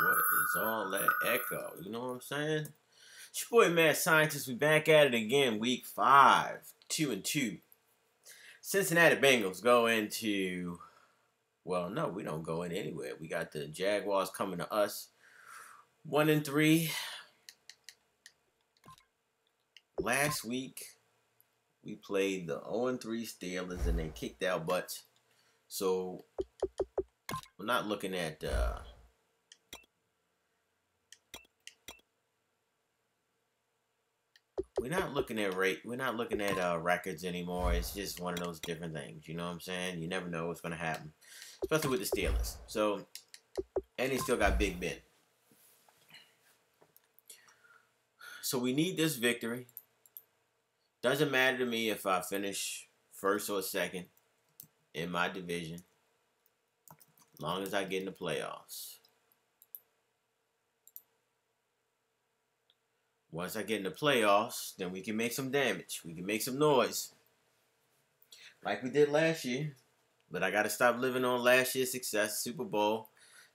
What is all that echo? You know what I'm saying? It's your boy Mad Scientist. We back at it again. Week 5, 2-2. Cincinnati Bengals go into... Well, no, we don't go in anywhere. We got the Jaguars coming to us. 1-3. Last week, we played the 0-3 Steelers, and they kicked our butts. So, we're not looking at... We're not looking at records anymore. It's just one of those different things. You know what I'm saying? You never know what's going to happen. Especially with the Steelers. So, and they still got Big Ben. So we need this victory. Doesn't matter to me if I finish first or second in my division. As long as I get in the playoffs. Once I get in the playoffs, then we can make some damage. We can make some noise. Like we did last year. But I got to stop living on last year's success. Super Bowl,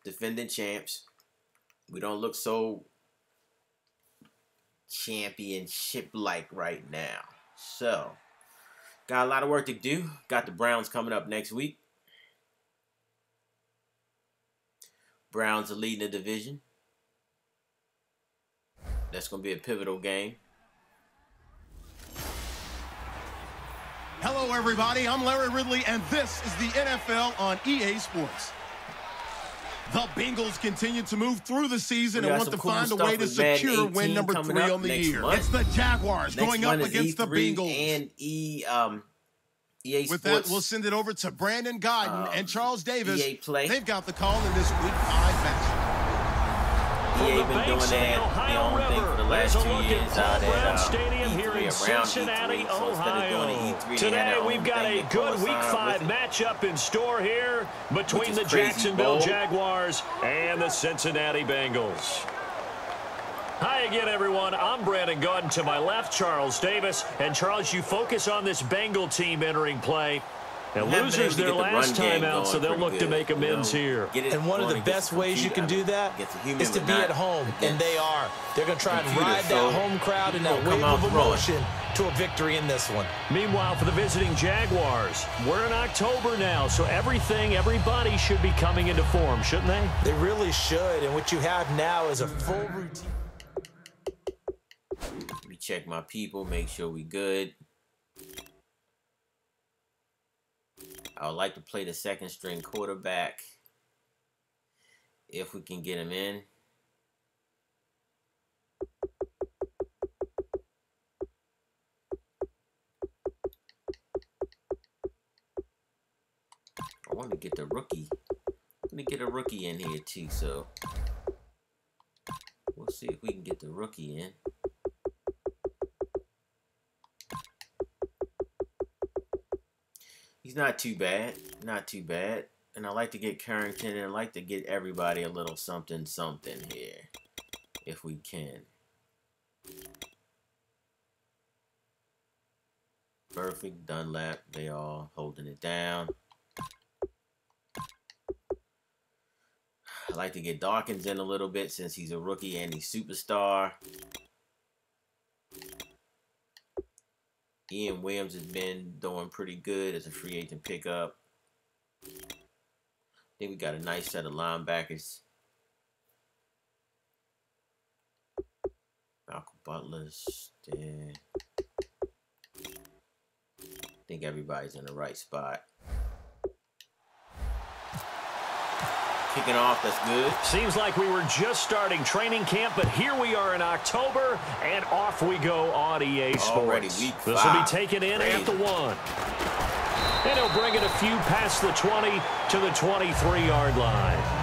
defending champs. We don't look so championship-like right now. So, got a lot of work to do. Got the Browns coming up next week. Browns are leading the division. That's going to be a pivotal game. Hello, everybody. I'm Larry Ridley, and this is the NFL on EA Sports. The Bengals continue to move through the season and want to find a way to secure win number 3 on the year. It's the Jaguars going up against the Bengals. And EA Sports. With that, we'll send it over to Brandon Godden and Charles Davis. EA Play. They've got the call in this Week 5 match. EA been doing that, the only thing for the last 2 years out at Stadium here in Cincinnati, Ohio. Today we've got a good Week 5 matchup in store here between the Jacksonville Jaguars and the Cincinnati Bengals. Hi again, everyone. I'm Brandon Godden. To my left, Charles Davis. And Charles, you focus on this Bengal team entering play. And losers their last time out, so they'll look to make amends here. And one of the best ways you can do that is to be at home, and they are. They're going to try and ride that home crowd and that wave of emotion to a victory in this one. Meanwhile, for the visiting Jaguars, we're in October now, so everybody should be coming into form, shouldn't they? They really should, and what you have now is a full routine. Let me check my people, make sure we good. I would like to play the second string quarterback if we can get him in. I want to get the rookie. Let me get a rookie in here too, so we'll see if we can get the rookie in. He's not too bad. Not too bad. And I like to get Carrington, and I like to get everybody a little something here. If we can. Perfect. Dunlap. They all holding it down. I like to get Dawkins in a little bit since he's a rookie and he's superstar. Ian Williams has been doing pretty good as a free agent pickup. I think we got a nice set of linebackers. Malcolm Butler's there. I think everybody's in the right spot. Kicking off, that's good. Seems like we were just starting training camp, but here we are in October, and off we go on EA Sports. Already week 5. This will be taken in at the 1. And he'll bring it a few past the 20 to the 23-yard line.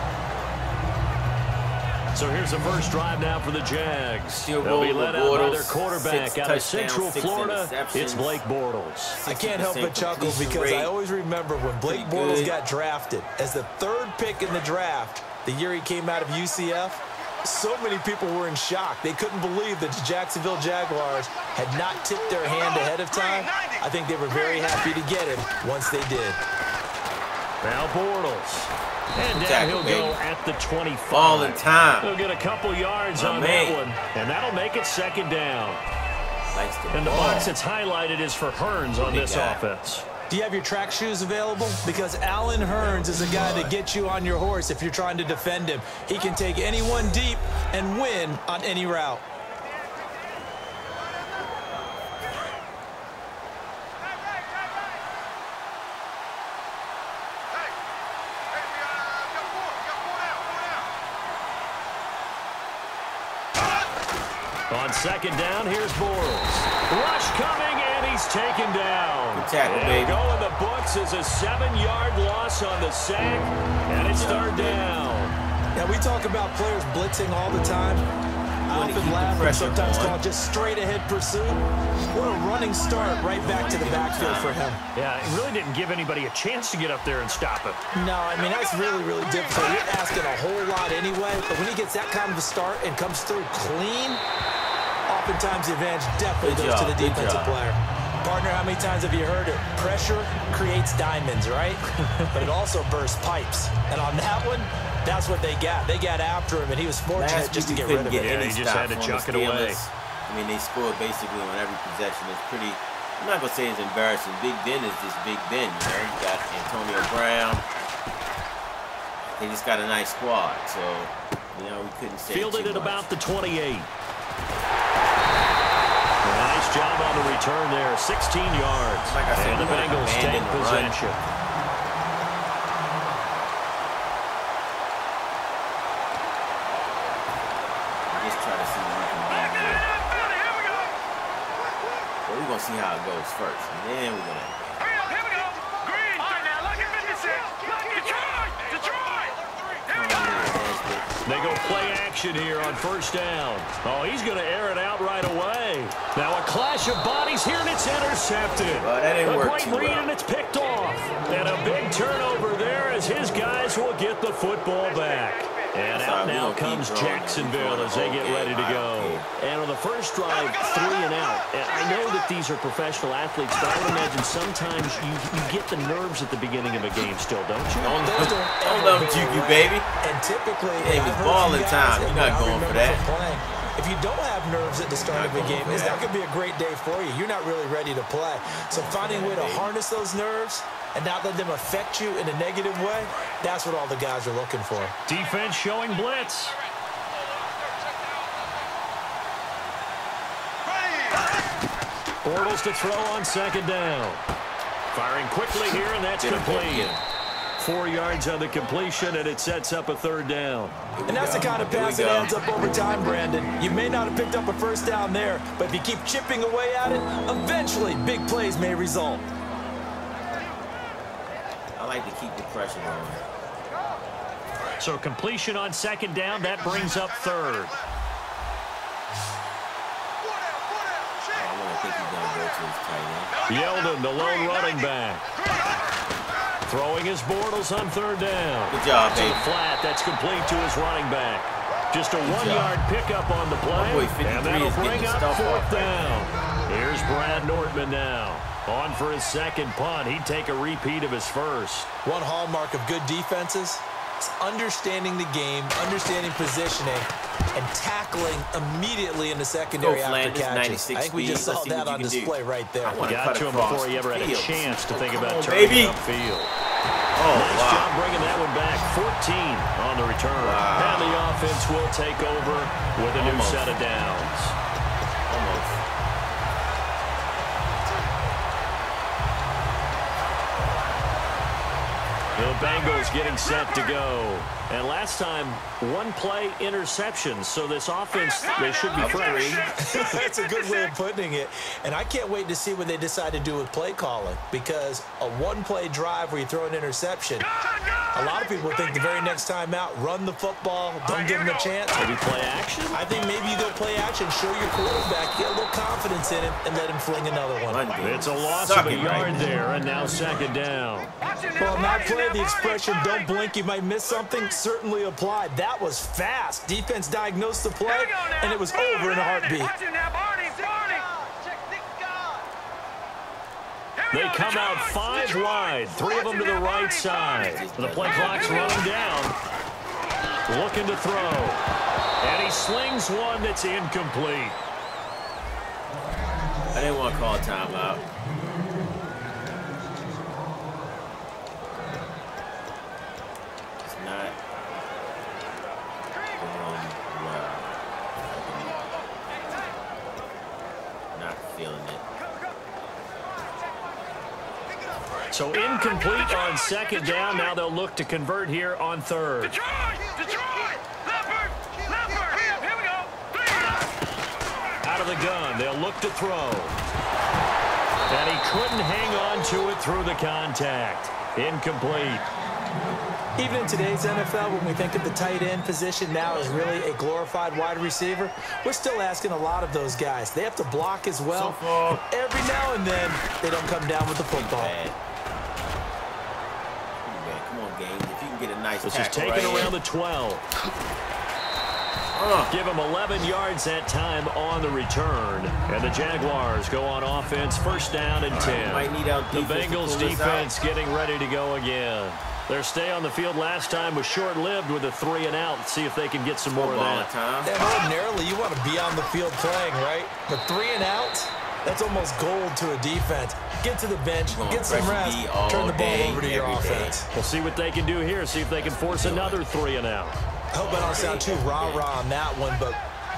So here's the first drive now for the Jags. They'll be led out by their quarterback out of Central Florida. It's Blake Bortles. I can't help but chuckle because I always remember when Blake Bortles got drafted as the 3rd pick in the draft, the year he came out of UCF. So many people were in shock. They couldn't believe that the Jacksonville Jaguars had not tipped their hand ahead of time. I think they were very happy to get him once they did. Now Bortles. And down he'll go at the 25. Ball in time. He'll get a couple yards on that one, and that'll make it second down. And the box that's highlighted is for Hearns on this offense. Do you have your track shoes available? Because Allen Hearns is a guy that gets you on your horse if you're trying to defend him. He can take anyone deep and win on any route. On second down, here's Bortles. Rush coming, and he's taken down. Good tackle, baby. Go in the books as a 7-yard loss on the sack, and it's third down. Now, we talk about players blitzing all the time. I often laugh and sometimes call it just straight-ahead pursuit. What a running start right back to the backfield for him. Yeah, it really didn't give anybody a chance to get up there and stop him. No, I mean, that's really, really difficult. You're asking a whole lot anyway, but when he gets that kind of a start and comes through clean, oftentimes the advantage definitely goes to the defensive player. Partner, how many times have you heard it? Pressure creates diamonds, right? But it also bursts pipes. And on that one, that's what they got. They got after him, and he was fortunate just to get rid of it. Yeah, he just had to chuck it away. I mean, they scored basically on every possession. It's pretty, I'm not going to say it's embarrassing. Big Ben is just Big Ben, you know. You got Antonio Brown. They just got a nice squad, so, you know, we couldn't say Fielded too at much. about the 28. Nice job on the return there, 16 yards. Like I said, and the Bengals take possession. Just try to see what we can do here. Well, we're going to see how it goes first, and then we're going to... Here we go. Green. All right, now, look at 56. Detroit. Here we go. They go play action here on first down. Oh, he's going to air it out right away. Now a clash of bodies here, and it's intercepted. Well, that didn't work great too read, well. and it's picked off. And a big turnover there as his guys will get the football back. And out now comes Jacksonville as they get ready to go. And on the first drive, 3 and out. And I know that these are professional athletes, but I would imagine sometimes you get the nerves at the beginning of a game still, don't you? Don't let them juke you, baby. And typically, it was ball in time. You're not going for that. If you don't have nerves at the start of the game, that could be a great day for you. You're not really ready to play. So finding a way to harness those nerves and not let them affect you in a negative way, that's what all the guys are looking for. Defense showing blitz. Bortles to throw on second down. Firing quickly here, and that's complete. 4 yards on the completion, and it sets up a third down. And that's the kind of pass that ends up over time, Brandon. You may not have picked up a first down there, but if you keep chipping away at it, eventually big plays may result. I like to keep the pressure on. So completion on second down, that brings up third. I think he's going to go to his tight end. Yeldon, the lone running back. Throwing his Bortles on third down. Good job, baby. Flat, that's complete to his running back. Just a 1-yard pickup on the play, and that'll bring up fourth down. Here's Brad Nortman now. On for his second punt. He'd take a repeat of his first. One hallmark of good defenses is understanding the game, understanding positioning, and tackling immediately in the secondary after catches. I think we just saw that on display right there. Got to him before he ever had a chance to think about turning upfield. Nice job bringing that one back. 14 on the return. And the offense will take over with a new set of downs. The Bengals getting set to go. And last time, 1-play interception. So this offense, they should be fresh. That's a good way of putting it. And I can't wait to see what they decide to do with play calling. Because a 1-play drive where you throw an interception, a lot of people think the very next time out, run the football, don't give them a chance. Maybe play action? I think maybe you go play action, show your quarterback, get a little confidence in him, and let him fling another one. It's a loss of a yard there, and now second down. Well, not play the expression, don't blink, you might miss something, certainly applied. That was fast. Defense diagnosed the play, and it was over in a heartbeat. Here They come out 5 wide, 3 of them to the right side. The play clock's running down. Looking to throw. And he slings one that's incomplete. I didn't want to call a timeout. It's not going well. Not feeling it. So incomplete on second down. Now they'll look to convert here on third. Detroit! Leopard! Here we go! Out of the gun, they'll look to throw. And he couldn't hang on to it through the contact. Incomplete. Even in today's NFL, when we think of the tight end position now as really a glorified wide receiver, we're still asking a lot of those guys. They have to block as well. Every now and then, they don't come down with the football. Come on, game. If you can get a nice this tackle is taken around the 12. Give him 11 yards that time on the return. And the Jaguars go on offense, first down and 10. The Bengals defense getting ready to go again. Their stay on the field last time was short-lived with a 3 and out. See if they can get some more of that. And ordinarily, you want to be on the field playing, right? But 3 and out, that's almost gold to a defense. Get to the bench, get some rest, turn the ball over to your offense. We'll see what they can do here. See if they can force another 3 and out. I hope I don't sound too rah-rah on that one, but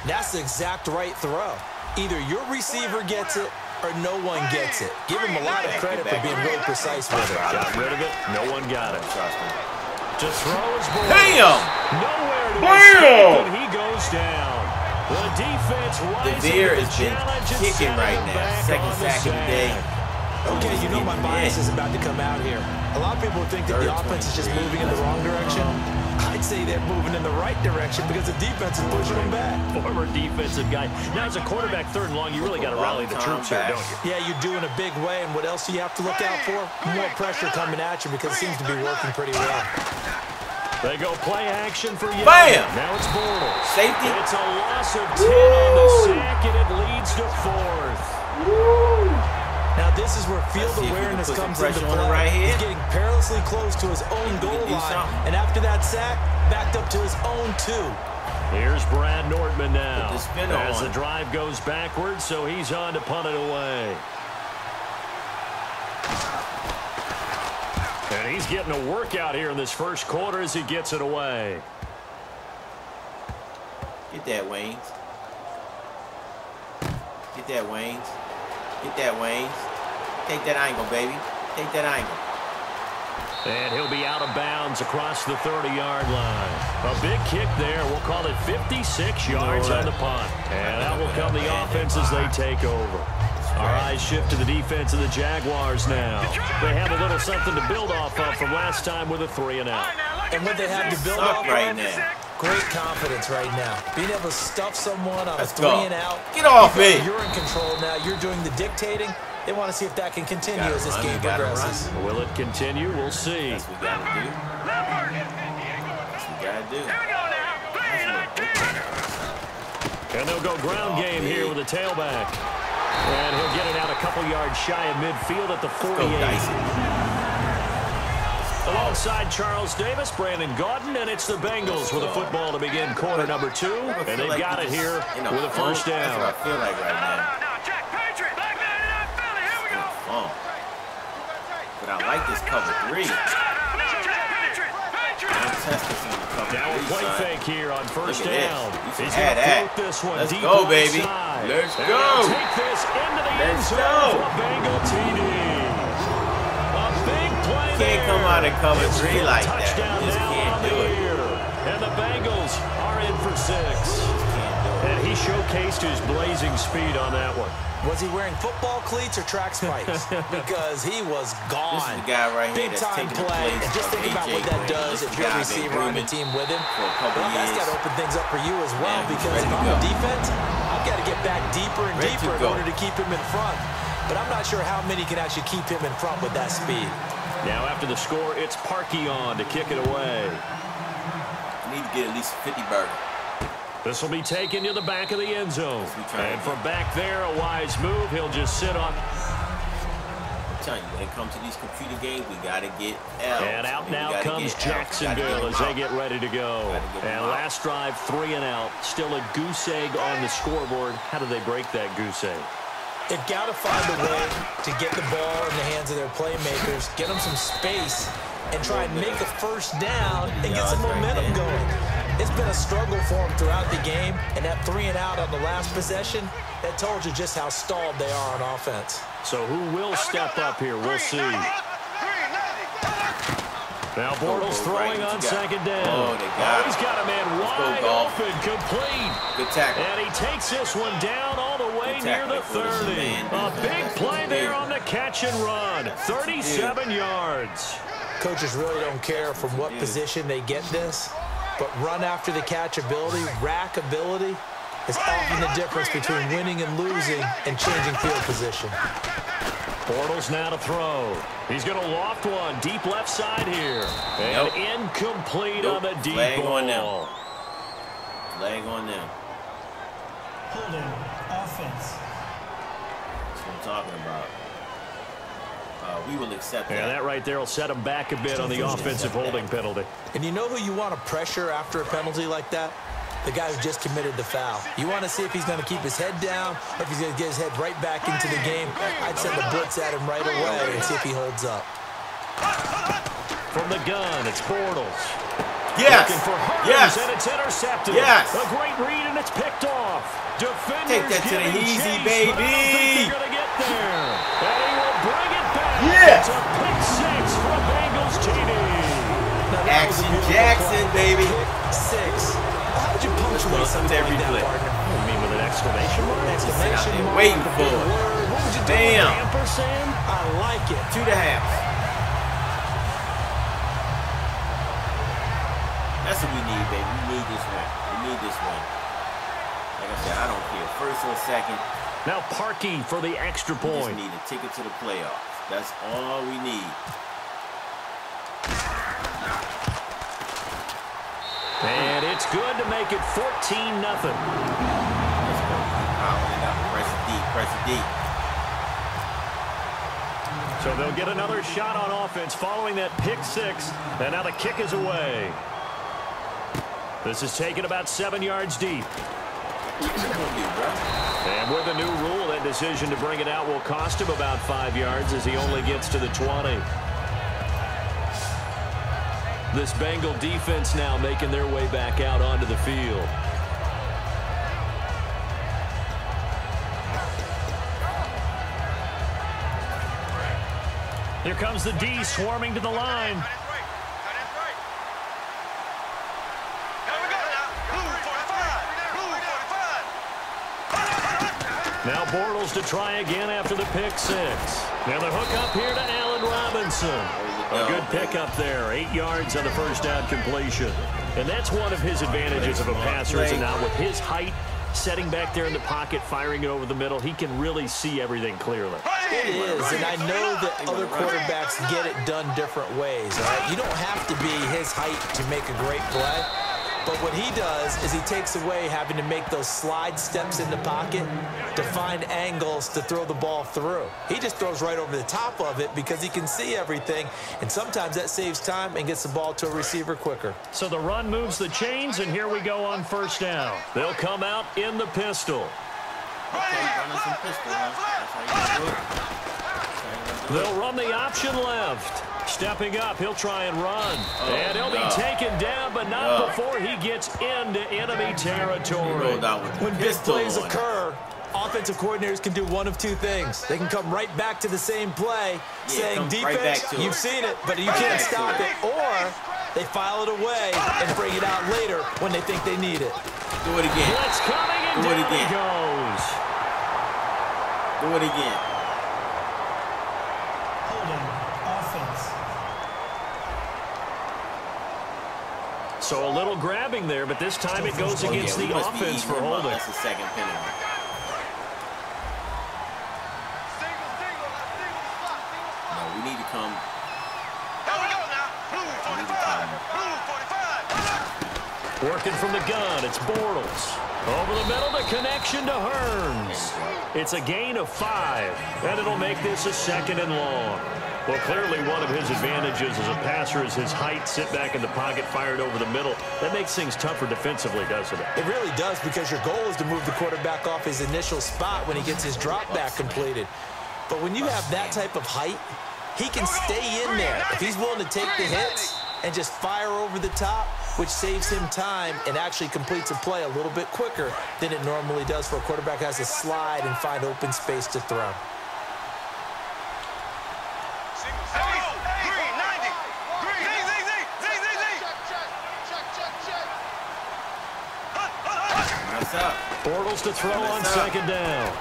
that's the exact right throw. Either your receiver gets it or no one gets it. Give him a lot of credit for being really precise with it. Got rid of it. No one got it. To throw his ball. Bam! Nowhere to escape, and he goes down. The defense rising to the challenge and kicking right now. Second sack of the day. Okay, you know my bias is about to come out here. A lot of people think that the offense is just moving in the wrong direction. I'd say they're moving in the right direction because the defense is pushing them back. Former defensive guy. Now, as a quarterback, 3rd and long, you really got to rally the troops here, don't you? Yeah, you do in a big way. And what else do you have to look out for? More pressure coming at you because it seems to be working pretty well. They go play action for you. Bam! Now it's Bortles. Safety. It's a loss of 10 on the sack, and it leads to 4th. Woo! Now this is where field awareness comes into play. He's getting perilously close to his own goal line. And after that sack, backed up to his own 2. Here's Brad Nordman now. As the drive goes backwards, so he's on to punt it away. And he's getting a workout here in this first quarter as he gets it away. Get that, Waynes. Get that, Waynes. Get that, Waynes. Take that angle, baby. Take that angle. And he'll be out of bounds across the 30-yard line. A big kick there. We'll call it 56 yards on the punt. And out will come the offense as they take over. Our eyes shift to the defense of the Jaguars now. They have a little something to build off of from last time with a 3 and out. And what they have to build off right now. Great confidence right now. Being able to stuff someone on a 3 and out. Get off me. You're in control now. You're doing the dictating. They want to see if that can continue as this game progresses. Will it continue? We'll see. That's what we got to do. That's what we got to do. And they'll go ground game here with a tailback. And he'll get it out a couple yards shy of midfield at the 48. Alongside Charles Davis, Brandon Gaudin, and it's the Bengals with a football to begin quarter number 2. And they've got it here with a first down. That's what I feel like right now. But I like this cover 3. Now a play fake here on first down. He's going to float this one. Let's go, baby. Let's go. Take this into the end zone for a Bengal TD. A big play there. Can't come out and cover 3 like that. You just can't do it. And the Bengals are in for 6. And he showcased his blazing speed on that one. Was he wearing football cleats or track spikes? Because he was gone. This is the guy right here big time play. And just think about what that does if you're a receiver on the team with him. Well, that's got to open things up for you as well. Because if I'm on defense, I've got to get back deeper and deeper in order to keep him in front. But I'm not sure how many can actually keep him in front with that speed. Now after the score, it's Parkey on to kick it away. I need to get at least 50 burger. This will be taken to the back of the end zone. And from back there, a wise move. He'll just sit on. telling you, when it comes to these computer games, we got to get L's. And out now comes Jacksonville as they get ready to go. And last drive, 3 and out. Still a goose egg on the scoreboard. How do they break that goose egg? They've got to find a way to get the ball in the hands of their playmakers, get them some space, and try and make a first down and get some momentum going. It's been a struggle for them throughout the game, and that 3 and out on the last possession, that told you just how stalled they are on offense. So who will step up here? We'll see. Now Bortles throwing on second down. Oh, they got he's got a man wide open, complete. Good tackle. And he takes this one down all the way near the 30. A big play there on the catch and run. 37 yards. Coaches really don't care from what position they get this, but run after the catch ability, rack ability, is often the difference between winning and losing and changing field position. Bortles now to throw. He's going to loft one deep left side here. And incomplete on the deep ball. Leg on them. Holding offense. That's what I'm talking about. We will accept that. Yeah, that right there will set him back a bit on the offensive holding penalty. And you know who you want to pressure after a penalty like that? The guy who just committed the foul. You want to see if he's going to keep his head down or if he's going to get his head right back into the game. I'd send the blitz at him right away and see if he holds up. From the gun, it's Bortles. Yes. Looking for Hurts, yes. And it's intercepted. Yes. A great read, and it's picked off. Defenders take that to the easy, chase, baby. But I don't think they're going to get there. And he will bring it back. Yeah. It's a pick 6 for Bengals TD. Action Jackson, baby. Pick 6. How would you punctuate something like that, partner? You mean with an exclamation mark? Exclamation mark. Waiting for it. What would you do? Damn. Ampersand? I like it. 2.5. That's what we need, baby. We need this one. We need this one. Like I said, I don't care. First or second. Now Parkey for the extra point. We just need a ticket to the playoffs. That's all we need. And it's good to make it 14-0. Let's go. Press it deep. Press it deep. So they'll get another shot on offense following that pick 6. And now the kick is away. This is taken about 7 yards deep. And with the new rule, that decision to bring it out will cost him about 5 yards as he only gets to the 20. This Bengal defense now making their way back out onto the field. Here comes the D swarming to the line. Now Bortles to try again after the pick 6. Now the hook up here to Allen Robinson. A good pickup there. 8 yards on the first down completion. And that's one of his advantages of a passer, is now with his height, setting back there in the pocket, firing it over the middle, he can really see everything clearly. It is, and I know that other quarterbacks get it done different ways. All right? You don't have to be his height to make a great play. But what he does is he takes away having to make those slide steps in the pocket to find angles to throw the ball through. He just throws right over the top of it because he can see everything, and sometimes that saves time and gets the ball to a receiver quicker. So the run moves the chains, and here we go on first down. They'll come out in the pistol. They'll run the option left. Stepping up, he'll try and run. And he'll be taken down, but not before he gets into enemy territory. When big plays occur, offensive coordinators can do one of two things. They can come right back to the same play, saying, defense, you've seen it, but you can't stop it. Or they file it away and bring it out later when they think they need it. Do it again. Blitz coming, and down he goes. Do it again. So a little grabbing there, but this time it goes against the offense for holding. That's the second penalty. No, we need to come. Working from the gun, it's Bortles. Over the middle, the connection to Hearns. It's a gain of 5, and it'll make this a 2nd and long. Well, clearly one of his advantages as a passer is his height, sit back in the pocket, fired over the middle. That makes things tougher defensively, doesn't it? It really does, because your goal is to move the quarterback off his initial spot when he gets his drop back completed. But when you have that type of height, he can stay in there if he's willing to take the hits and just fire over the top, which saves him time and actually completes a play a little bit quicker than it normally does for a quarterback who has to slide and find open space to throw. Bortles to throw on 2nd down.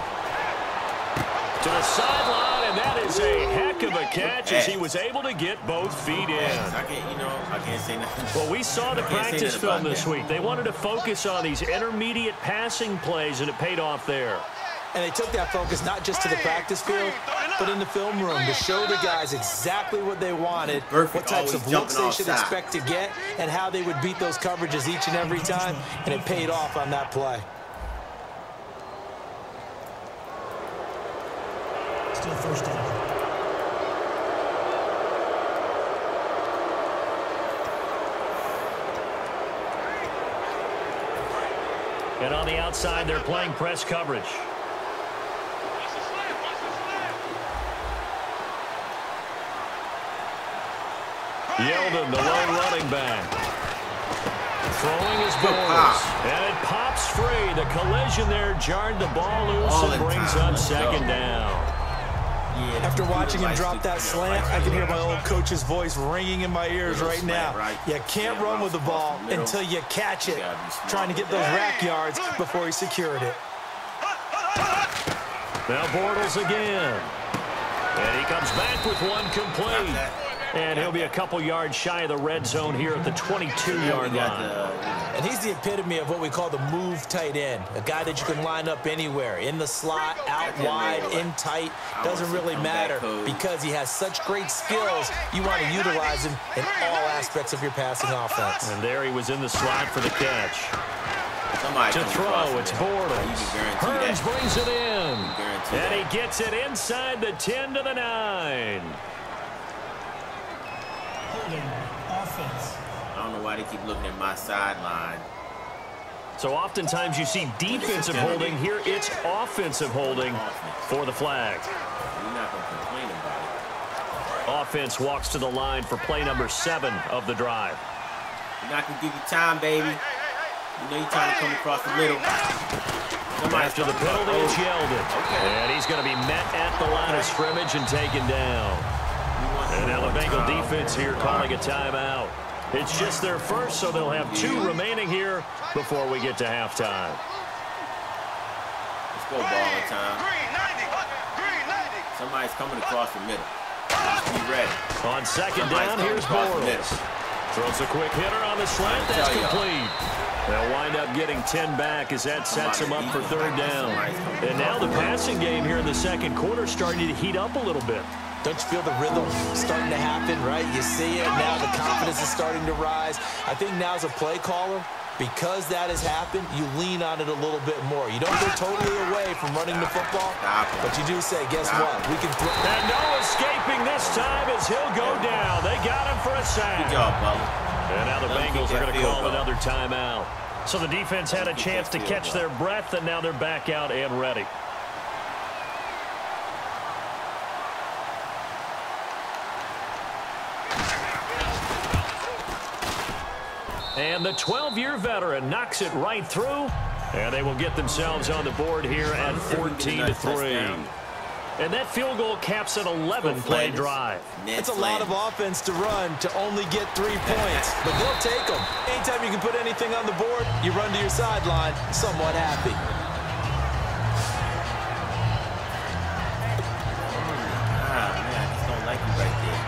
To the sideline, and that is a heck of a catch as he was able to get both feet in. I can't say nothing. Well, we saw the practice film this week. They wanted to focus on these intermediate passing plays, and it paid off there. And they took that focus not just to the practice field, but in the film room to show the guys exactly what they wanted, what types of looks they should expect to get, and how they would beat those coverages each and every time, and it paid off on that play. Still 1st down. And on the outside, they're playing press coverage. Yeldon, the lone running back. Throwing his Bortles. And it pops free. The collision there jarred the ball loose and brings up 2nd down. After watching him drop that slant, I can hear my old coach's voice ringing in my ears right now. You can't run with the ball until you catch it. Trying to get those rack yards before he secured it. Now Bortles again. And he comes back with one complete. And he'll be a couple yards shy of the red zone here at the 22-yard line. And he's the epitome of what we call the move tight end, a guy that you can line up anywhere, in the slot, out wide, in tight, doesn't really matter because he has such great skills. You want to utilize him in all aspects of your passing offense. And there he was in the slot for the catch. To throw, it's Bortles. Hearns brings it in. And he gets it inside the 10 to the 9. Offense. I don't know why they keep looking at my sideline. So oftentimes you see defensive holding. Here it's offensive holding for the flag. You're not going to complain about it. Offense walks to the line for play number 7 of the drive. We're not going to give you time, baby. You know you're trying to come across the middle. After the penalty, it's Yeldon. And he's going to be met at the line of scrimmage and taken down. And now the Bengal defense here calling a timeout. It's just their first, so they'll have 2 remaining here before we get to halftime. Let's go, ball time. Somebody's coming across the middle. Be ready. On 2nd down, here's Bortles. Throws a quick hitter on the slant. That's complete. They'll wind up getting 10 back as that sets them up for 3rd down. And now the passing game here in the 2nd quarter starting to heat up a little bit. Don't you feel the rhythm starting to happen, right? You see it now, the confidence is starting to rise. I think now as a play caller, because that has happened, you lean on it a little bit more. You don't go totally away from running the football, but you do say, guess what? We can throw. And no escaping this time as he'll go down. They got him for a sack. Good job, Butler. And now the Bengals are going to call another timeout. So the defense had a chance to catch their breath, and now they're back out and ready. And the 12-year veteran knocks it right through, and they will get themselves on the board here at 14-3. And that field goal caps an 11-play drive. It's a lot of offense to run to only get 3 points, but they'll take them. Anytime you can put anything on the board, you run to your sideline somewhat happy. Man, I just don't like you right there.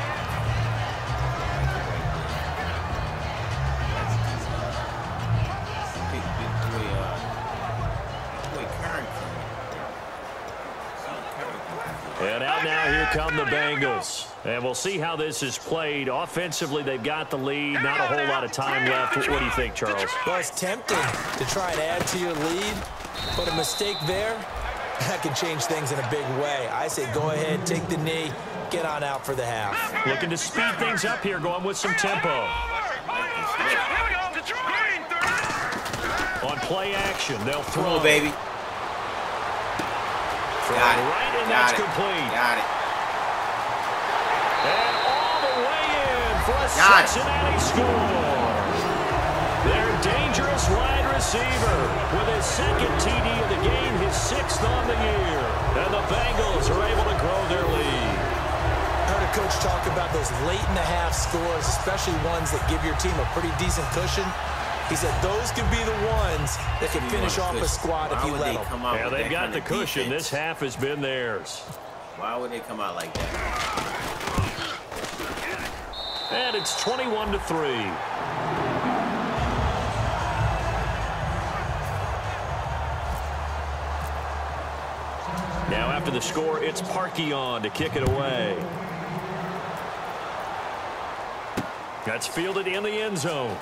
And out now here come the Bengals. And we'll see how this is played. Offensively, they've got the lead. Not a whole lot of time left. What do you think, Charles? Well, it's tempting to try and add to your lead, but a mistake there, that can change things in a big way. I say go ahead, take the knee, get on out for the half. Looking to speed things up here, going with some tempo. On play action, they'll throw. Come on, baby. Got it. Right, and that's complete. Got it. And all the way in for a Cincinnati score. Their dangerous wide receiver with his second TD of the game, his 6th on the year. And the Bengals are able to grow their lead. I heard a coach talk about those late-in-the-half scores, especially ones that give your team a pretty decent cushion. He said those could be the ones that can finish off a squad if you let them. Yeah, they've got the cushion. This half has been theirs. Why would they come out like that? And it's 21-3. Now after the score, it's Parkey on to kick it away. That's fielded in the end zone.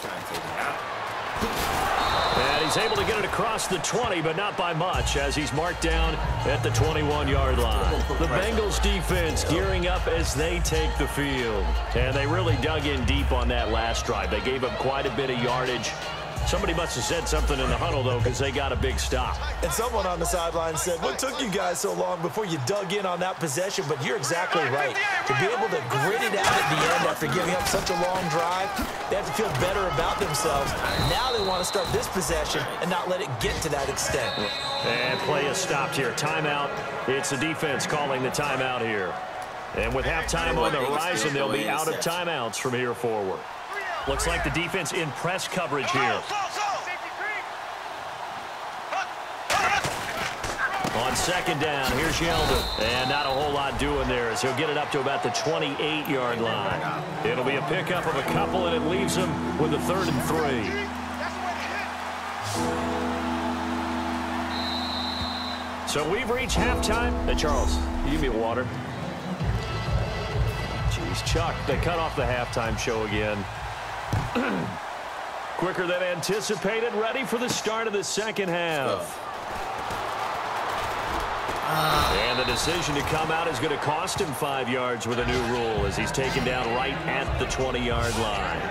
And he's able to get it across the 20, but not by much, as he's marked down at the 21-yard line. The Bengals defense gearing up as they take the field. And they really dug in deep on that last drive. They gave up quite a bit of yardage. Somebody must have said something in the huddle, though, because they got a big stop. And someone on the sideline said, what took you guys so long before you dug in on that possession? But you're exactly right. To be able to grit it out at the end after giving up such a long drive, they have to feel better about themselves. Now they want to start this possession and not let it get to that extent. And play is stopped here. Timeout. It's the defense calling the timeout here. And with halftime on the horizon, they'll be out of timeouts from here forward. Looks like the defense in press coverage here. On second down, here's Yeldon. And not a whole lot doing there as he'll get it up to about the 28-yard line. It'll be a pickup of a couple, and it leaves him with a 3rd and 3. So we've reached halftime. Hey, Charles, you give me water. Jeez, Chuck, they cut off the halftime show again. Quicker than anticipated, ready for the start of the second half. And the decision to come out is going to cost him 5 yards with a new rule as he's taken down right at the 20-yard line.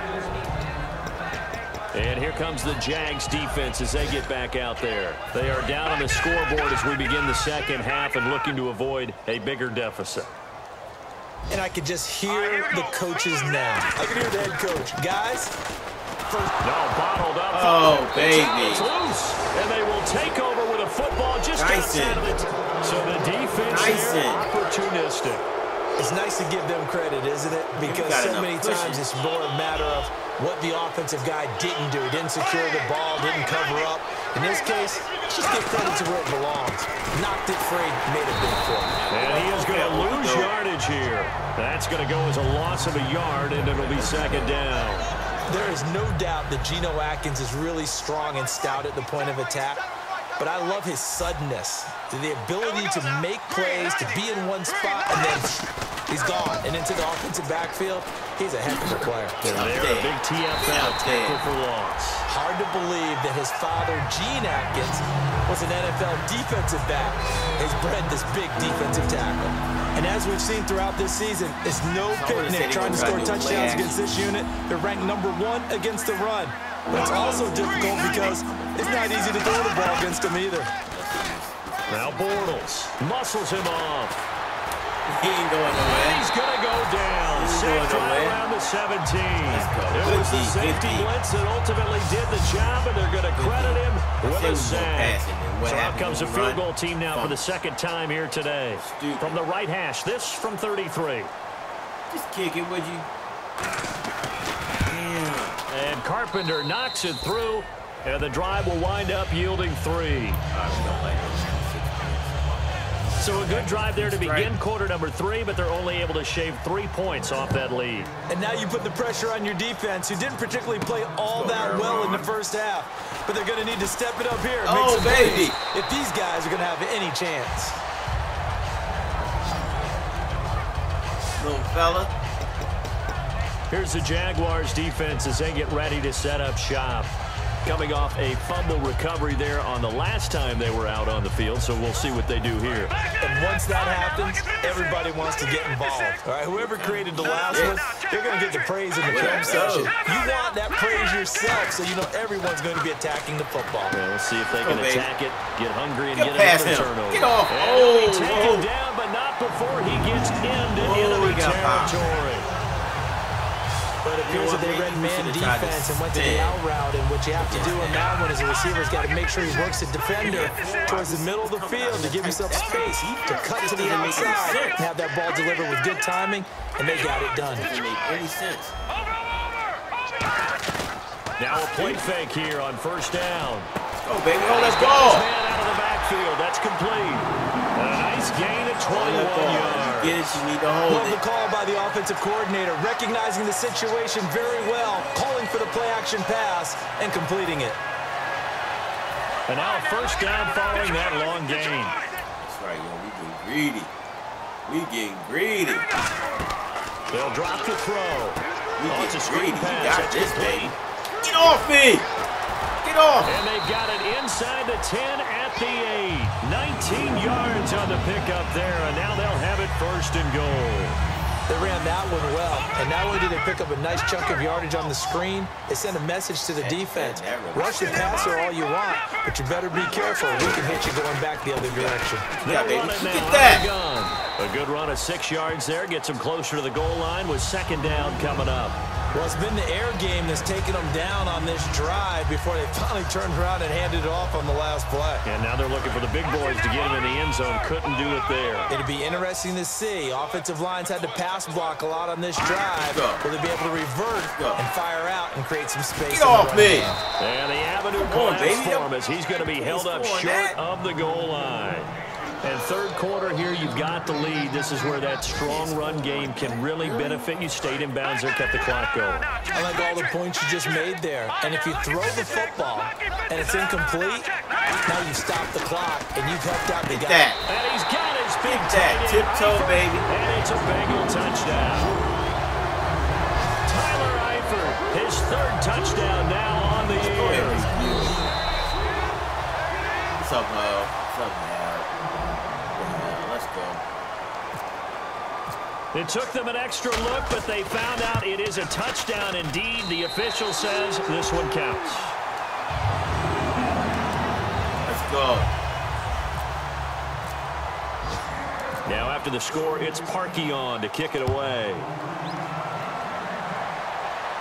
And here comes the Jags defense as they get back out there. They are down on the scoreboard as we begin the second half and looking to avoid a bigger deficit. And I could just hear the coaches now. I can hear the head coach. Guys. Bottled up. Oh, baby. It's loose. And they will take over with a football just outside of it. So the defense here, opportunistic. It's nice to give them credit, isn't it? Because so many times it's more a matter of what the offensive guy didn't do. Didn't secure the ball, didn't cover up. In this case, just give credit to where it belongs. Knocked it free, made a big play. And he is going to lose yardage here. That's going to go as a loss of a yard, and it'll be second down. There is no doubt that Geno Atkins is really strong and stout at the point of attack. But I love his suddenness, the ability to make plays, to be in one spot, and then he's gone. And into the offensive backfield, he's a heck of a player. They're a big TFL, tackle for loss. Hard to believe that his father, Gene Atkins, was an NFL defensive back. He's bred this big defensive tackle. And as we've seen throughout this season, it's no picnic trying to score touchdowns against this unit. They're ranked #1 against the run. But it's also difficult because it's not easy to throw the ball against them either. Now Bortles muscles him off. He ain't going nowhere. He's going to go down. Sacked right around the 17. It was the safety blitz that ultimately did the job, and they're going to credit him with a sack. So out comes a field goal team now for the second time here today. From the right hash, this from 33. Just kick it, would you? And Carpenter knocks it through, and the drive will wind up yielding 3. So a good drive there to begin quarter number 3, but they're only able to shave 3 points off that lead. And now you put the pressure on your defense, who didn't particularly play all that well in the first half. But they're going to need to step it up here and make some plays if these guys are going to have any chance. little fella. Here's the Jaguars defense as they get ready to set up shop. Coming off a fumble recovery there on the last time they were out on the field, so we'll see what they do here. And once that happens, everybody wants to get involved. All right, whoever created the last one, they're going to get the praise in the film section. You want that praise yourself, so you know everyone's going to be attacking the football. Well, we'll see if they can attack it, get hungry, and get past another him. turnover. Get off. And taken down, but not before he gets into enemy territory. But it appears that they read man defense and went to the out route, and what you have to do on that one is the receiver's got to make sure he works the defender towards the middle of the field to give himself space to cut to the outside and have that ball delivered with good timing, and they got it done. Doesn't make any sense. Now a play fake here on first down. Oh, baby, hold that ball. Man out of the backfield. That's complete. A nice gain of 21 yards. Get it, you need to hold Love the call by the offensive coordinator, recognizing the situation very well, calling for the play-action pass, and completing it. And now a first down following that long gain. That's right, yo. We getting greedy. We getting greedy. They'll drop the throw. We getting greedy. You pass. got this, baby. Get off me. Get off. And they've got it inside the 10 at the 8. 19 yards on the pickup there, and now they'll have it first and goal. They ran that one well, and not only did they pick up a nice chunk of yardage on the screen, they sent a message to the defense. Rush the passer all you want, but you better be careful. We can hit you going back the other direction. They'll run it now. Get that. A good run of 6 yards there, gets them closer to the goal line with second down coming up. Well, it's been the air game that's taken them down on this drive before they finally turned around and handed it off on the last play. And now they're looking for the big boys to get them in the end zone. Couldn't do it there. It'd be interesting to see. Offensive lines had to pass block a lot on this drive. Will they be able to revert and fire out and create some space? Get off me. And the avenue collapse for him as he's going to be held up short of the goal line. And third quarter here, you've got the lead. This is where that strong run game can really benefit you. Stayed in bounds there, kept the clock going. I like all the points you just made there. And if you throw the football and it's incomplete, now you stop the clock and you've helped out the guy. And he's got his big tiptoe, baby. And it's a Bengal touchdown. Tyler Eifert, his third touchdown now on the year. What's up, Mo? What's up, man? It took them an extra look, but they found out it is a touchdown indeed. The official says this one counts. Let's go. Now after the score, it's Parkey on to kick it away.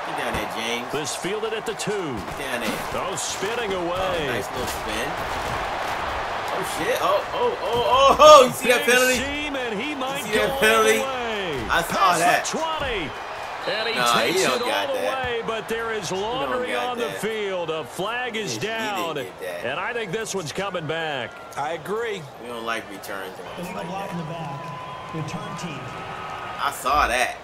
Get down there, James. This fielded at the 2. Get down there. Oh, spinning away. Nice little spin. Oh, shit. Oh. You see that penalty? He might see that penalty? I saw that. 20. And he takes it all the way, but there is laundry on the field. A flag is down, and I think this one's coming back. I agree. We don't like returns on us like block that. in the back. Return team. I saw that.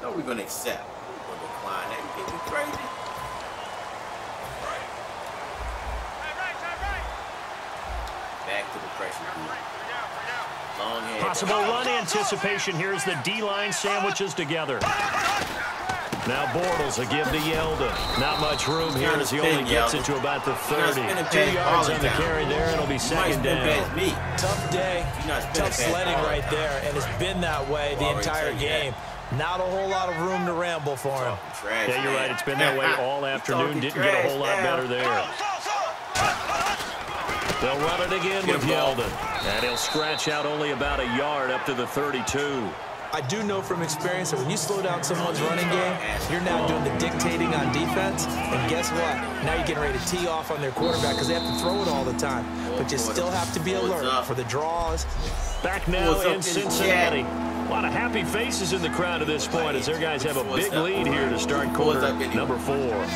No, we're going to accept. We're going to decline that. You think we're crazy? Back to the pressure group. Long head. Possible run anticipation here as the D-line sandwiches together. Now Bortles a give to Yeldon. Not much room here as he only gets it to about the 30. 2 yards on the carry there. It'll be second down. Tough day. Tough sledding right there, and it's been that way the entire game. Not a whole lot of room to ramble for him. Yeah, you're right. It's been that way all afternoon. Didn't get a whole lot better there. They'll run it again with Yeldon. And he'll scratch out only about a yard up to the 32. I do know from experience that when you slow down someone's running game, you're now doing the dictating on defense. And guess what? Now you're getting ready to tee off on their quarterback because they have to throw it all the time. But you still have to be alert for the draws. Back now in Cincinnati. A lot of happy faces in the crowd at this point as their guys have a big lead here to start quarter number 4. Let's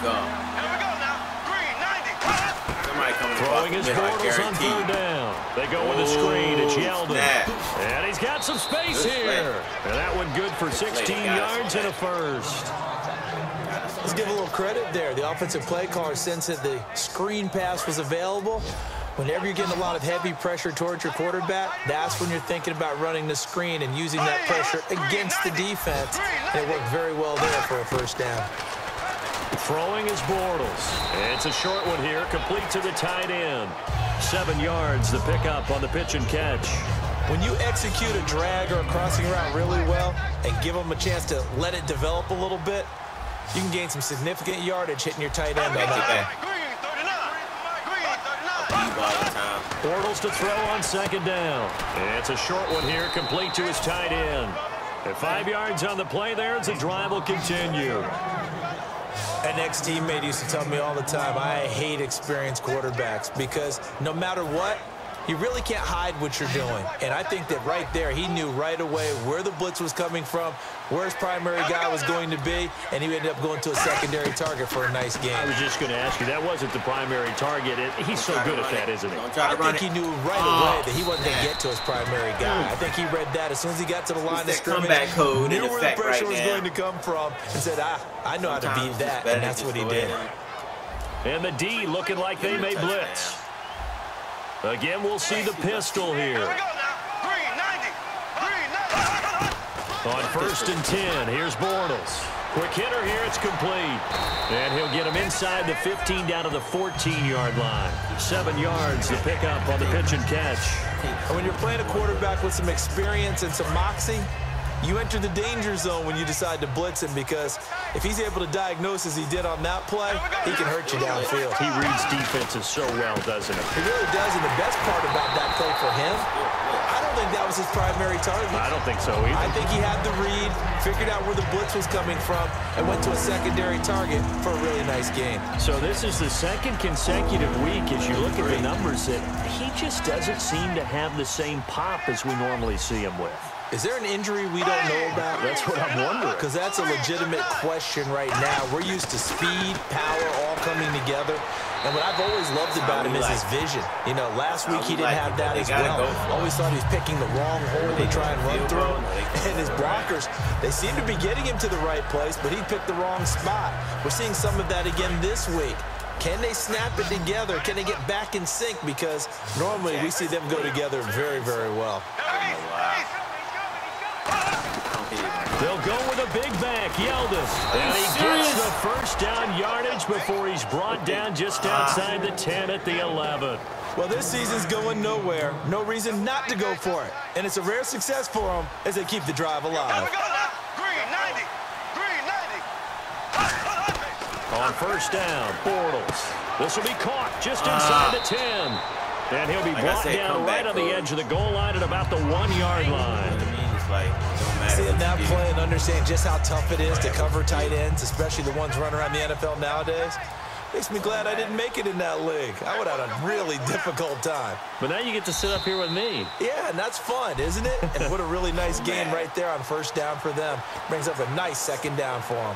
go. Here we go now. Green, 90. Somebody coming Throwing his Bortles on third down. They go with the screen. It's Yeldon. And he's got some space here. And that one good for 16 yards and a first. Let's give a little credit there. The offensive play caller sensed that the screen pass was available. Whenever you're getting a lot of heavy pressure towards your quarterback, that's when you're thinking about running the screen and using that pressure against the defense. And it worked very well there for a first down. Throwing is Bortles. It's a short one here, complete to the tight end. 7 yards, the pickup on the pitch and catch. When you execute a drag or a crossing route really well and give them a chance to let it develop a little bit, you can gain some significant yardage hitting your tight end on that. Bortles to throw on second down. It's a short one here, complete to his tight end. At 5 yards on the play there, as the drive will continue. An ex-teammate used to tell me all the time, I hate experienced quarterbacks because no matter what, you really can't hide what you're doing. And I think that right there, he knew right away where the blitz was coming from, where his primary guy was going to be, and he ended up going to a secondary target for a nice game. I was just going to ask you, that wasn't the primary target. He's so good at that, isn't he? I think he knew right away that he wasn't going to get to his primary guy. I think he read that as soon as he got to the line of scrimmage, knew where the pressure was going to come from, and said, I know how to beat that, and that's what he did. And the D looking like they may blitz. Again, we'll see the pistol here. On 1st and 10, here's Bortles. Quick hitter here, it's complete. And he'll get him inside the 15 down to the 14-yard line. 7 yards, the pickup on the pitch and catch. And when you're playing a quarterback with some experience and some moxie, you enter the danger zone when you decide to blitz him, because if he's able to diagnose as he did on that play, he can hurt you downfield. He reads defenses so well, doesn't he? He really does, and the best part about that play for him, I don't think that was his primary target. I don't think so either. I think he had the read, figured out where the blitz was coming from, and went to a secondary target for a really nice game. So this is the second consecutive week, as you look at the numbers, that he just doesn't seem to have the same pop as we normally see him with. Is there an injury we don't know about? That's what I'm wondering. Because that's a legitimate question right now. We're used to speed, power, all coming together. And what I've always loved about him is his vision. You know, last week he didn't have that as well. Always thought he was picking the wrong hole to try and run through. And his blockers, they seem to be getting him to the right place, but he picked the wrong spot. We're seeing some of that again this week. Can they snap it together? Can they get back in sync? Because normally we see them go together very, very well. They'll go with a big back, Yeldis. And he gets the first down yardage before he's brought down just outside the 10 at the 11. Well, this season's going nowhere. No reason not to go for it. And it's a rare success for them as they keep the drive alive. On 1st down, Bortles. This will be caught just inside the 10. And he'll be brought down right on the edge of the goal line at about the 1-yard line. Seeing that play and understand just how tough it is to cover tight ends, especially the ones running around the NFL nowadays, makes me glad I didn't make it in that league. I would have had a really difficult time. But now you get to sit up here with me. Yeah, and that's fun, isn't it? And what a really nice game right there on 1st down for them. Brings up a nice 2nd down for them.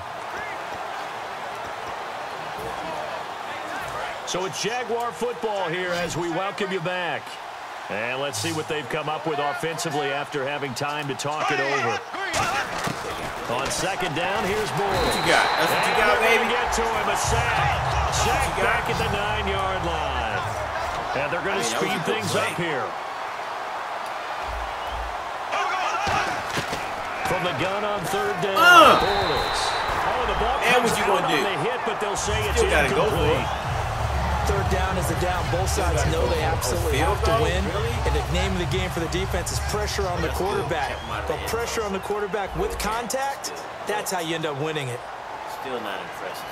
So it's Jaguar football here as we welcome you back. And let's see what they've come up with offensively after having time to talk it over. On 2nd down, here's Bortles. What you got? That's what you got, baby. Get to him, a sack. Sack back at the 9-yard line. And they're going to speed things up here. From the gun on 3rd down, Bortles. Oh, the ball comes out on the hit, but they'll say it's incomplete. 3rd down is the down. Both sides know they absolutely have to win. And the name of the game for the defense is pressure on the quarterback. But pressure on the quarterback with contact, that's how you end up winning it. Still not impressive.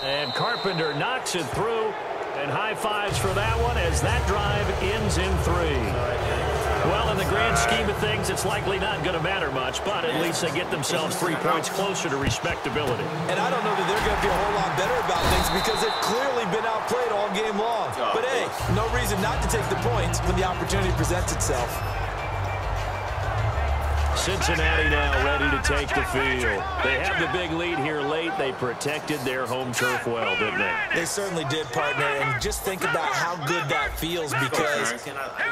And Carpenter knocks it through. And high fives for that one as that drive ends in 3. Well, in the grand scheme of things, it's likely not going to matter much, but at least they get themselves 3 points closer to respectability. And I don't know that they're going to be a whole lot better about things because they've clearly been outplayed all game long. But hey, no reason not to take the points when the opportunity presents itself. Cincinnati now ready to take the field. They have the big lead here late. They protected their home turf well, didn't they? They certainly did, partner. And just think about how good that feels because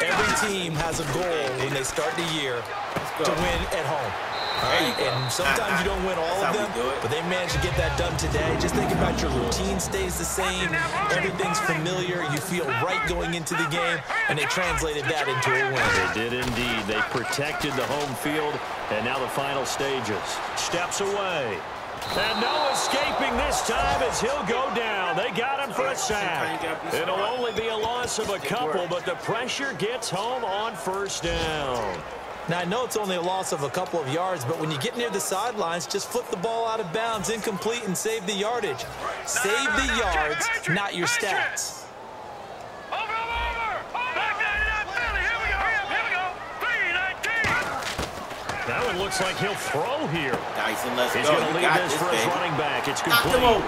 every team has a goal when they start the year to win at home. And sometimes you don't win all of them, but they managed to get that done today. Just think about your routine stays the same. Everything's familiar. You feel right going into the game, and they translated that into a win. They did indeed. They protected the home field, and now the final stages. Steps away. And no escaping this time as he'll go down. They got him for a sack. It'll only be a loss of a couple, but the pressure gets home on first down. Now, I know it's only a loss of a couple of yards, but when you get near the sidelines, just flip the ball out of bounds, incomplete, and save the yardage. Save the yards, not your stats. That one looks like he'll throw here. Dyson, let's He's go. going to leave this for his running back. It's complete.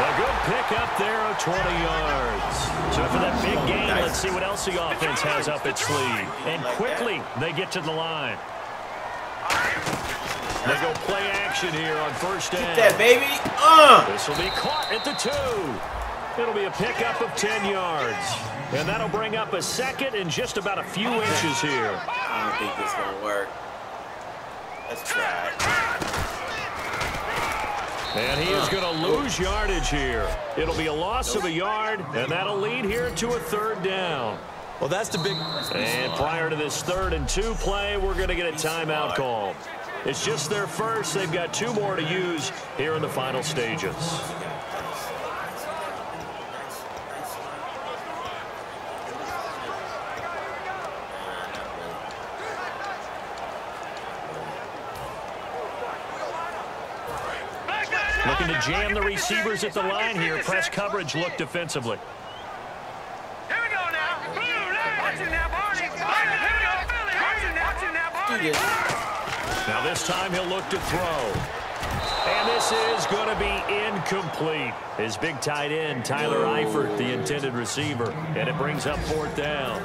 A good pick up there of 20 yards. So for that big game, let's see what else the offense has up its sleeve. And quickly, they get to the line. They go play action here on first down. Get that, baby. This will be caught at the 2. It'll be a pickup of 10 yards. And that'll bring up a second and just about a few inches here. I don't think this is going to work. Let's try it. And he is going to lose yardage here. It'll be a loss of a yard, and that'll lead here to a third down. Well, that's the big... And prior to this 3rd and 2 play, we're going to get a timeout called. It's just their first. They've got 2 more to use here in the final stages. Looking to jam the receivers at the line here. Press coverage look defensively. Here we go now. Watch it now, Barney. Here we go, Philly. Watch it now, Barney. Now this time he'll look to throw. And this is going to be incomplete. His big tight end, Tyler Eifert, the intended receiver. And it brings up 4th down.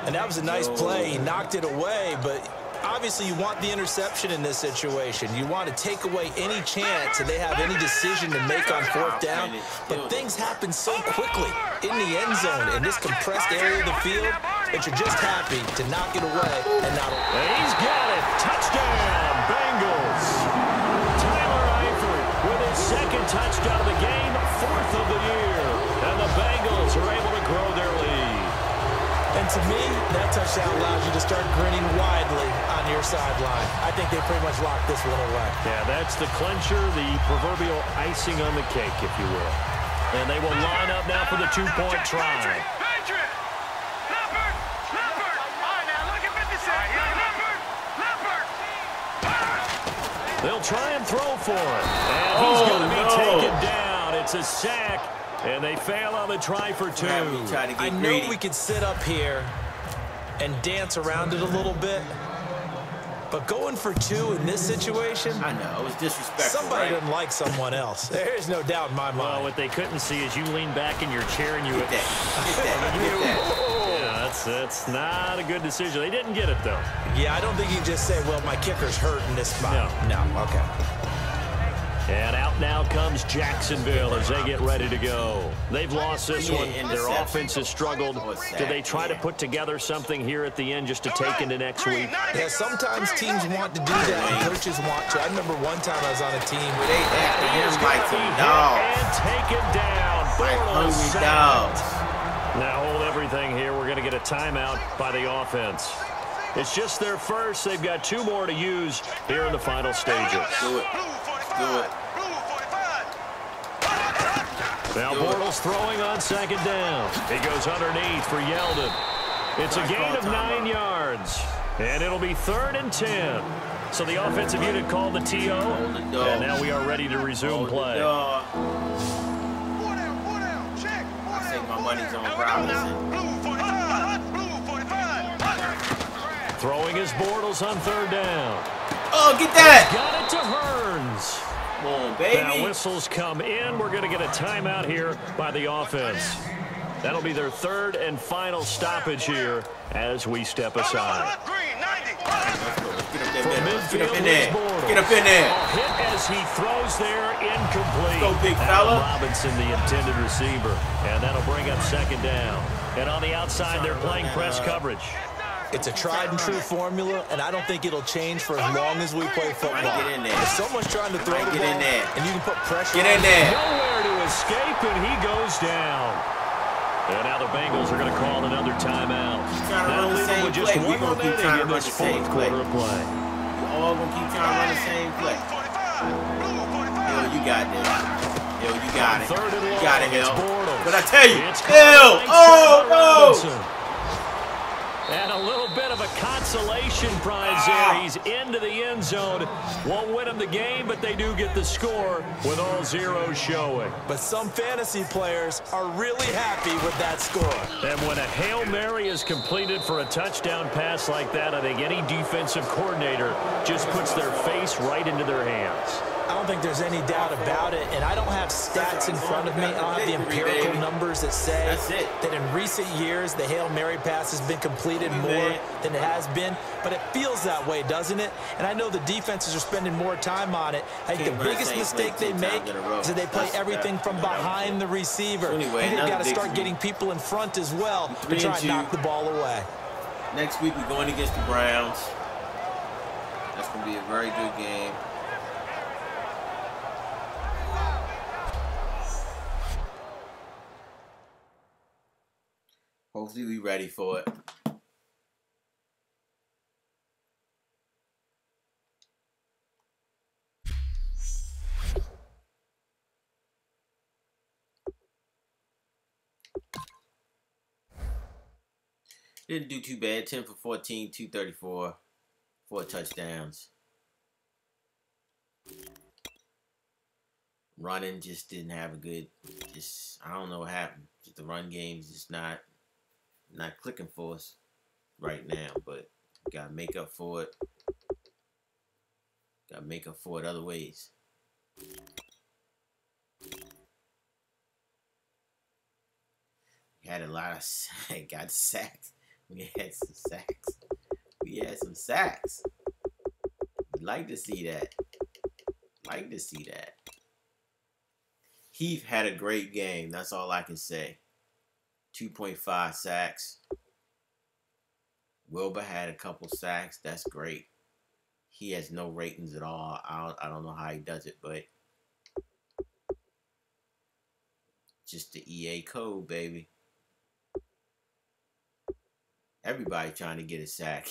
And that was a nice play. He knocked it away, but... obviously, you want the interception in this situation. You want to take away any chance that they have any decision to make on 4th down. But things happen so quickly in the end zone in this compressed area of the field that you're just happy to knock it away and not. And he's got it. Touchdown, Bengals. Tyler Eifert with his 2nd touchdown of the game, 4th of the year. And the Bengals are able to grow their lead. And to me, that touchdown allows you to start grinning widely on your sideline. I think they pretty much locked this one away. Yeah, that's the clincher, the proverbial icing on the cake, if you will. And they will line up now for the 2-point try. They'll try and throw for it. And he's going to be taken down. It's a sack. And they fail on the try for 2. I know we could sit up here and dance around it a little bit, but going for 2 in this situation, I know, it was disrespectful. Somebody doesn't like someone else. There's no doubt in my mind. Well, what they couldn't see is you lean back in your chair and you... Get that. Yeah, that's not a good decision. They didn't get it, though. Yeah, I don't think you just say, well, my kicker's hurt in this spot. No, okay. And out now comes Jacksonville as they get ready to go. They've lost this one. Their offense has struggled. Do they try to put together something here at the end just to take into next week? Yeah, sometimes teams want to do that and coaches want to. I remember one time I was on a team where they like some dogs. And taken down. Like hungry dogs. Now hold everything here. We're going to get a timeout by the offense. It's just their first. They've got 2 more to use here in the final stages. Do it. Do it. Now Bortles throwing on 2nd down. He goes underneath for Yeldon. It's a gain of 9 yards. And it'll be 3rd and 10. So the offensive unit called the TO. And now we are ready to resume play. I think my money's on Robinson. Throwing his Bortles on 3rd down. Oh, get that! Got it to Hearns. Come on, baby. Now whistles come in. We're going to get a timeout here by the offense. That'll be their 3rd and final stoppage here as we step aside. Get up in there. Get up in there. A hit as he throws there, incomplete. Go, big fella. Robinson, the intended receiver. And that'll bring up 2nd down. And on the outside, they're playing press coverage. It's a tried and true formula, and I don't think it'll change for as long as we play football. If someone's trying to throw the ball, and you can put pressure on him. Nowhere to escape, and he goes down. And now the Bengals are going to call another timeout. That'll leave them with just one remaining in this fourth quarter of play. We're all going to keep trying to run the same play. Yo, you got this. Yo, you got it. You got it, Hill. But I tell you, Hill! Oh, no! And a little bit of a consolation prize there. He's into the end zone. Won't win him the game, but they do get the score with all zeros showing. But some fantasy players are really happy with that score. And when a Hail Mary is completed for a touchdown pass like that, I think any defensive coordinator just puts their face right into their hands. I don't think there's any doubt about it, and I don't have stats in front of me. I don't have the empirical numbers that say that in recent years the Hail Mary pass has been completed more than it has been, but it feels that way, doesn't it? And I know the defenses are spending more time on it. I think the biggest mistake they make is that they play everything from behind the receiver. I think they've got to start getting people in front as well to try and knock the ball away. Next week we're going against the Browns. That's going to be a very good game. Hopefully we're ready for it. Didn't do too bad. 10 for 14, 234, 4 touchdowns. Running just didn't have a good, I don't know what happened. Just the run game's just not clicking for us right now, but gotta make up for it. Gotta make up for it other ways. We had a lot of got sacks. We had some sacks. We had some sacks. We'd like to see that. Like to see that. Heath had a great game. That's all I can say. 2.5 sacks. Wilbur had a couple sacks. That's great. He has no ratings at all. I don't know how he does it, but just the EA code, baby. Everybody trying to get a sack.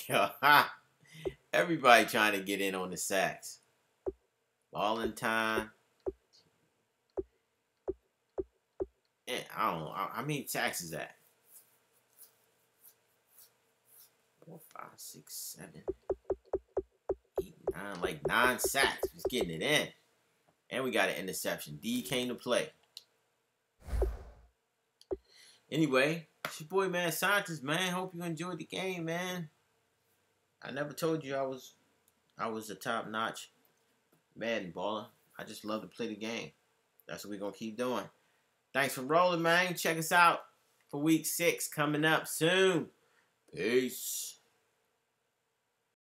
Everybody trying to get in on the sacks. All in time. I don't know. How many sacks is that? 4, 5, 6, 7, 8, 9. Like 9 sacks. He's getting it in. And we got an interception. D came to play. Anyway, it's your boy, man, Scientist, man. Hope you enjoyed the game, man. I never told you I was a top-notch Madden baller. I just love to play the game. That's what we're going to keep doing. Thanks for rolling, man. Check us out for week 6 coming up soon. Peace.